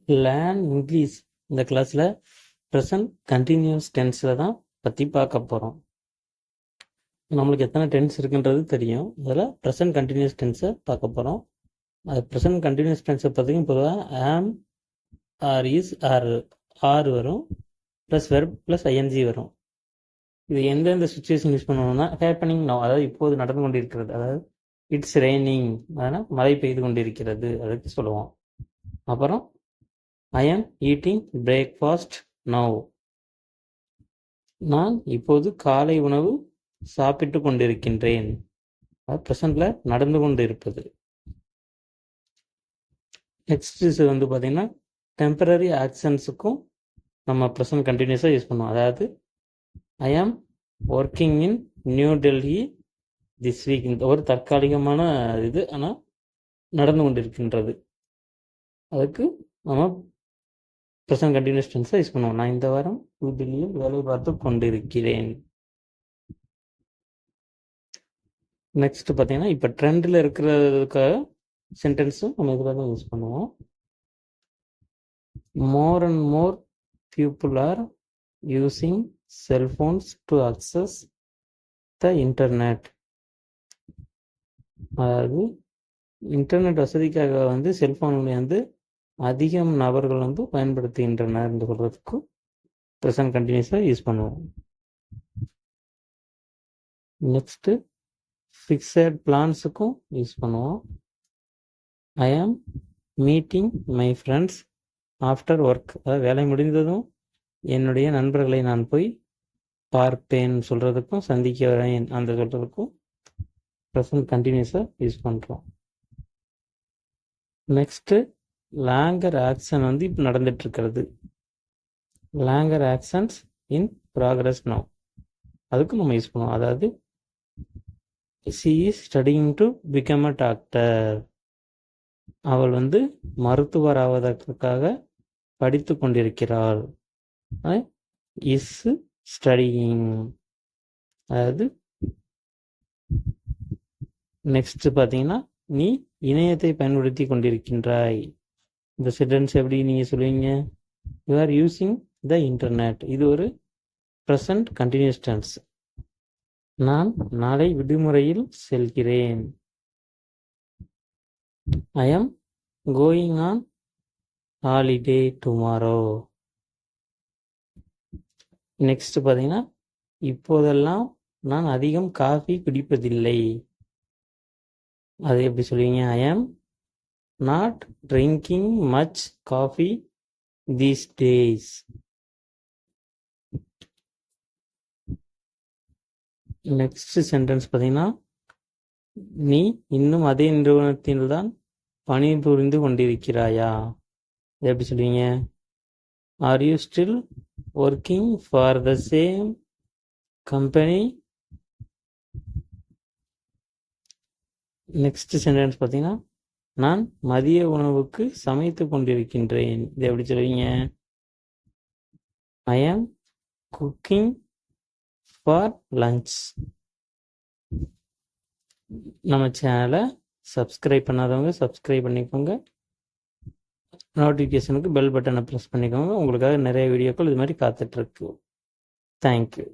Learn English இந்த கிளாஸில் present continuous டென்ஸில் தான் பற்றி பார்க்க போகிறோம். நம்மளுக்கு எத்தனை டென்ஸ் இருக்குன்றது தெரியும். அதில் ப்ரெசன்ட் கண்டினியூஸ் டென்ஸை பார்க்க போகிறோம். அது ப்ரெசன்ட் கண்டினியூஸ் டென்ஸை பார்த்தீங்கன்னா பொதுவாக ஆம் ஆர் இஸ் ஆர் வரும், ப்ளஸ் வெர்ப் ப்ளஸ் ஐஎன்ஜி வரும். இது எந்தெந்த சுச்சுவேஷன் யூஸ் பண்ணுவோம்னா ஹேப்பனிங் நவ், அதாவது இப்போது நடந்து கொண்டிருக்கிறது, அதாவது இட்ஸ் ரெய்னிங், அதனால் மழை பெய்து கொண்டிருக்கிறது அதுக்கு சொல்லுவோம். அப்புறம் ஐ ஆம் ஈட்டிங் பிரேக்ஃபாஸ்ட் நவ், நான் இப்போது காலை உணவு சாப்பிட்டு கொண்டிருக்கின்றேன். அது ப்ரெசண்ட்ல நடந்து கொண்டு இருப்பது. நெக்ஸ்ட் வந்து பார்த்தீங்கன்னா டெம்பரரி ஆக்ஷன்ஸுக்கும் நம்ம ப்ரெசன்ட் கண்டினியூஸாக யூஸ் பண்ணுவோம். அதாவது I am working in New Delhi this week, இந்த ஒரு தற்காலிகமான இது, ஆனால் நடந்து கொண்டிருக்கின்றது. அதுக்கு நம்ம ப்ரெசன்ட் கண்டினியூஸ் டென்ஸை யூஸ் பண்ணுவோம். நான் இந்த வாரம் புதுதில்லியில் வேலை பார்த்து கொண்டிருக்கிறேன். நெக்ஸ்ட் பார்த்தீங்கன்னா இப்போ ட்ரெண்டில் இருக்கிறதுக்காக சென்டென்ஸும் நம்ம இதில் தான் யூஸ் பண்ணுவோம். More and more people are using cellphones to access the internet. அதாவது இன்டர்நெட் வசதிக்காக வந்து செல்ஃபோனுடைய வந்து அதிகம் நபர்கள் வந்து பயன்படுத்துகின்றனர் என்று சொல்கிறதுக்கும் ப்ரெசன்ட் கண்டினியூஸாக யூஸ் பண்ணுவோம். நெக்ஸ்ட்டு ஃபிக்ஸட் பிளான்ஸுக்கும் யூஸ் பண்ணுவோம். ஐ ஆம் meeting my friends after work, அதாவது வேலை முடிந்ததும் என்னுடைய நண்பர்களை நான் போய் பார்ப்பேன் சொல்கிறதுக்கும் சந்திக்க வரேன் அந்த சொல்கிறதுக்கும் ப்ரெசன்ட் கண்டினியூஸாக யூஸ் பண்ணுறோம். நெக்ஸ்ட்டு லாங்கர் ஆக்ஷன் வந்து இப்போ நடந்துட்டுருக்கிறது. Longer actions in progress now, அதுக்கும் நம்ம யூஸ் பண்ணுவோம். அதாவது she is studying to become a doctor, அவள் வந்து மருத்துவர் ஆவதற்காக படித்து கொண்டிருக்கிறாள். Is studying. அதாவது நெக்ஸ்ட் பார்த்தீங்கன்னா நீ இணையத்தை பயன்படுத்தி கொண்டிருக்கின்றாய். இந்த சென்டென்ஸ் எப்படி நீங்கள் சொல்லுவீங்க? You are using the internet. இது ஒரு ப்ரெசன்ட் கண்டினியூஸ் டென்ஸ். நான் நாளை விடுமுறையில் செல்கிறேன். I am going on holiday tomorrow. Next பார்த்தீங்கன்னா இப்போதெல்லாம் நான் அதிகம் காஃபி குடிப்பதில்லை. அது எப்படி சொல்லுவீங்க? I am not drinking much coffee these days. Next sentence பார்த்தீங்கன்னா நீ இன்னும் அதே நிறுவனத்தில் தான் பணிபுரிந்து கொண்டிருக்கிறாயா? இது எப்படி சொல்லுவீங்க? Are you still working for the same company? Next sentence பார்த்தீங்கன்னா நான் மதிய உணவுக்கு சமைத்து கொண்டிருக்கின்றேன். இது எப்படி சொல்லுவீங்க? ஐ ஆம் குக்கிங் ஃபார் லஞ்ச். நம்ம சேனலை சப்ஸ்கிரைப் பண்ணாதவங்க சப்ஸ்கிரைப் பண்ணிக்கோங்க. நோட்டிஃபிகேஷனுக்கு பெல் பட்டனை ப்ரெஸ் பண்ணிக்கோங்க. உங்களுக்காக நிறைய வீடியோக்கள் இது மாதிரி காத்துட்ருக்கு. தேங்க்யூ.